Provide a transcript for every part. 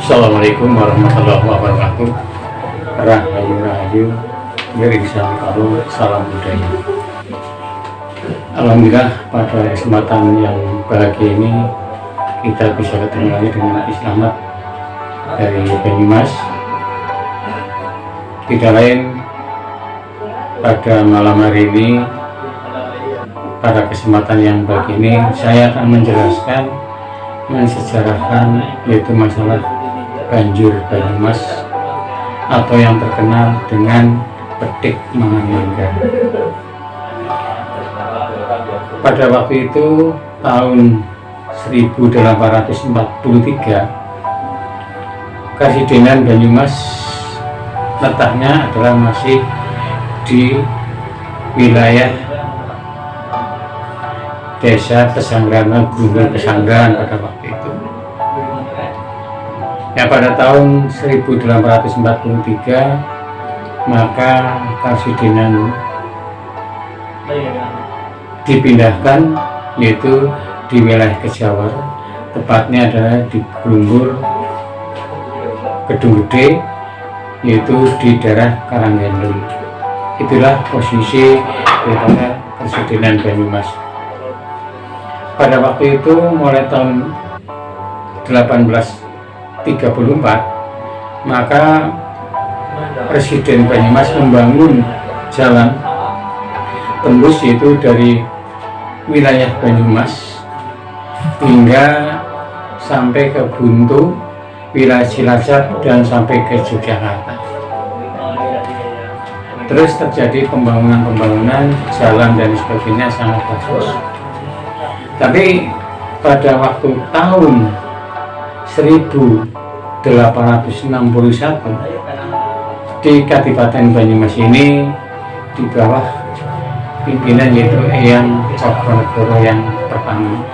Assalamualaikum warahmatullahi wabarakatuh. Rahayu rahayu, kalau salam budaya. Alhamdulillah pada kesempatan yang bahagia ini kita bisa ketemu lagi dengan Nabi Slamet dari Banyumas. Tidak lain, pada malam hari ini, pada kesempatan yang bahagia ini, saya akan menjelaskan, mensejarahkan, yaitu masalah banjir Banyumas atau yang terkenal dengan petik Mangan-Mangga. Pada waktu itu tahun 1843, Kasidenan Banyumas letaknya adalah masih di wilayah desa Pesanggrahan, Gunung Pesanggrahan pada waktu itu. Ya, pada tahun 1843 maka Kasidenan dipindahkan, yaitu di wilayah Kejawar, tepatnya adalah di Grumbur Gedung Gede, yaitu di daerah Karanggendul. Itulah posisi daripada Kasidenan Banyumas. Pada waktu itu mulai tahun 1834 maka Presiden Banyumas membangun jalan tembus, yaitu dari wilayah Banyumas hingga sampai ke Buntu, wilayah Cilacap, dan sampai ke Yogyakarta. Terus terjadi pembangunan jalan dan sebagainya sangat bagus. Tapi pada waktu tahun 1861 di Kadipaten Banyumas ini, di bawah pimpinan yaitu Eyang Cokronegoro yang pertama,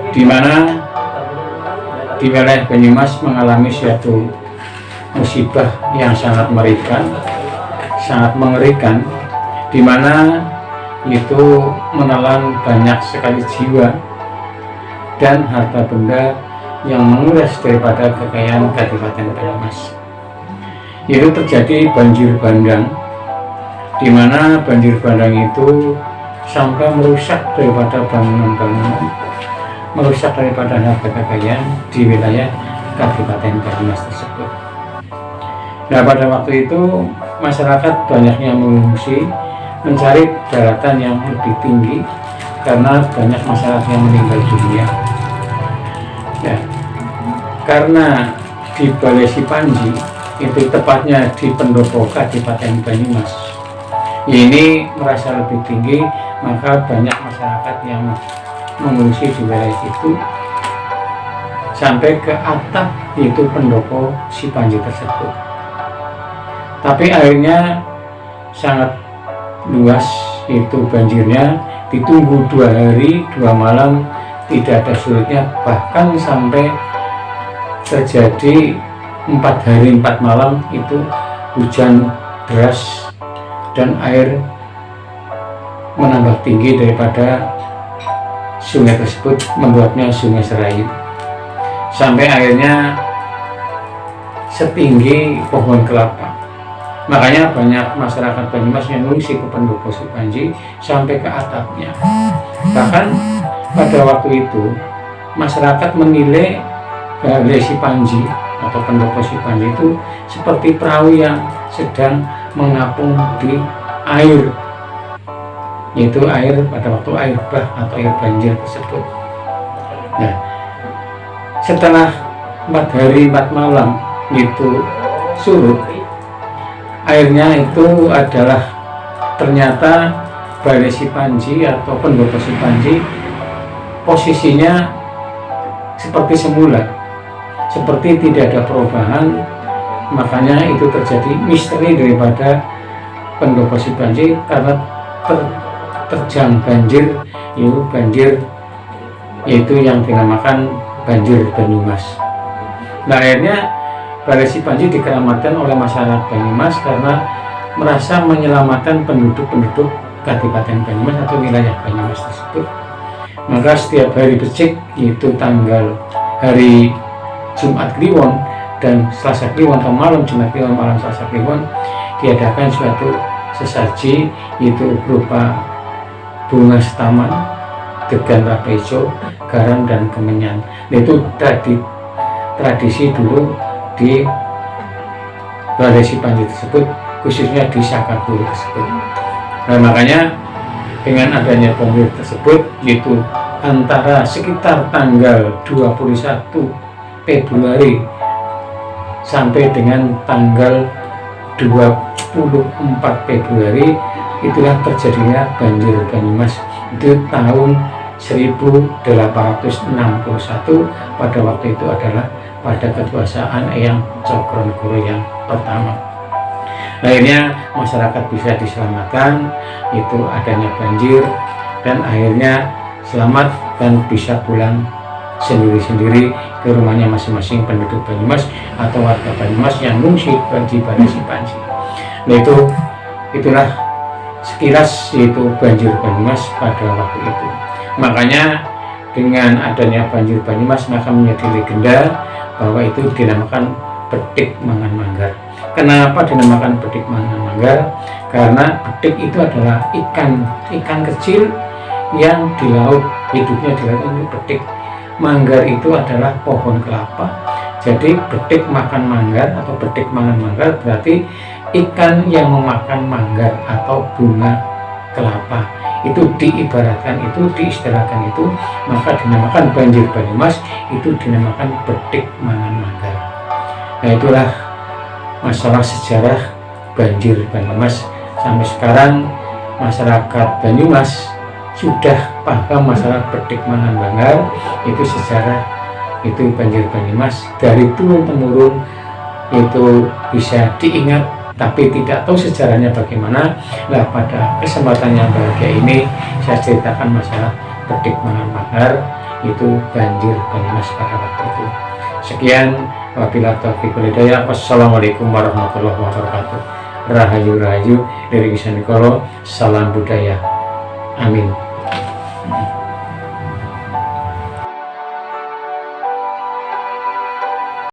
di mana di wilayah Banyumas mengalami suatu musibah yang sangat mengerikan, di mana itu menelan banyak sekali jiwa dan harta benda yang menguras daripada kekayaan Kadipaten Banyumas. Itu terjadi banjir bandang, di mana banjir bandang itu sampai merusak daripada bangunan-bangunan, merusak daripada harta kekayaan di wilayah Kadipaten Banyumas tersebut. Nah, pada waktu itu masyarakat banyaknya mengungsi mencari daratan yang lebih tinggi karena banyak masyarakat yang meninggal dunia. Ya, karena di Balai Sipanji, itu tepatnya di pendopo Kadipaten Banyumas, ini merasa lebih tinggi, maka banyak masyarakat yang mengungsi di wilayah itu sampai ke atap, yaitu pendopo Sipanji tersebut. Tapi airnya sangat luas, itu banjirnya ditunggu 2 hari 2 malam tidak ada surutnya, bahkan sampai terjadi 4 hari 4 malam itu hujan deras dan air menambah tinggi daripada sungai tersebut, membuatnya Sungai Serayu, sampai airnya setinggi pohon kelapa. Makanya banyak masyarakat Banyumas yang mengungsi ke pendopo Sipanji sampai ke atapnya. Bahkan pada waktu itu masyarakat menilai Balai Sipanji atau pendopo Sipanji itu seperti perahu yang sedang mengapung di air, yaitu air pada waktu air bah atau air banjir tersebut. Nah, setelah 4 hari 4 malam itu surut, airnya itu adalah ternyata Balai Sipanji atau pendopo Sipanji posisinya seperti semula, seperti tidak ada perubahan. Makanya itu terjadi misteri daripada pendopo Sipanji karena terjang banjir, yaitu yang dinamakan banjir Banyumas. Nah, akhirnya Balai Sipanji dikeramatkan oleh masyarakat Banyumas karena merasa menyelamatkan penduduk-penduduk Kadipaten Banyumas atau wilayah Banyumas tersebut. Maka setiap hari becik, yaitu tanggal hari Jumat Kliwon dan Selasa Kliwon atau malam Jumat Kliwon malam Selasa Kliwon diadakan suatu sesaji, itu berupa bunga setaman, degan rapejo, garam dan kemenyan. Itu tradisi dulu di tradisi Panji tersebut, khususnya di Sakaburu tersebut. Nah, makanya dengan adanya pemilu tersebut, yaitu antara sekitar tanggal 21 Februari sampai dengan tanggal 24 Februari, itulah terjadinya banjir Banyumas. Itu tahun 1861, pada waktu itu adalah pada kekuasaan Eyang Cokronegoro yang pertama. Akhirnya masyarakat bisa diselamatkan, itu adanya banjir, dan akhirnya selamat dan bisa pulang sendiri-sendiri ke rumahnya masing-masing penduduk Banyumas atau warga Banyumas yang mengungsi di Badasi Panji. Nah, itulah sekilas yaitu banjir Banyumas pada waktu itu. Makanya dengan adanya banjir Banyumas maka menjadi legenda bahwa itu dinamakan Bedik Mangan Manggar. Kenapa dinamakan Bedik Mangan Manggar? Karena bedik itu adalah ikan kecil yang di laut, hidupnya di laut, itu bedik. Manggar itu adalah pohon kelapa. Jadi bedik makan manggar atau bedik mangan manggar berarti ikan yang memakan manggar atau bunga kelapa. Itu diibaratkan, itu diistilahkan itu, maka dinamakan banjir Banyumas, itu dinamakan Bedik Mangan Manggar. Nah, itulah masalah sejarah banjir Banyumas. Sampai sekarang masyarakat Banyumas sudah paham masalah Bedik Mangan Manggar, itu sejarah itu banjir Banyumas dari turun temurun, itu bisa diingat, tapi tidak tahu sejarahnya bagaimana. Nah, pada kesempatan yang bahagia ini saya ceritakan masalah Bedik Mangan Manggar, itu banjir Banyumas pada waktu itu. Sekian, wabillahi taufiq wal hidayah. Wassalamualaikum warahmatullahi wabarakatuh. Rahayu rahayu dari Gisanikolo, salam budaya. Amin.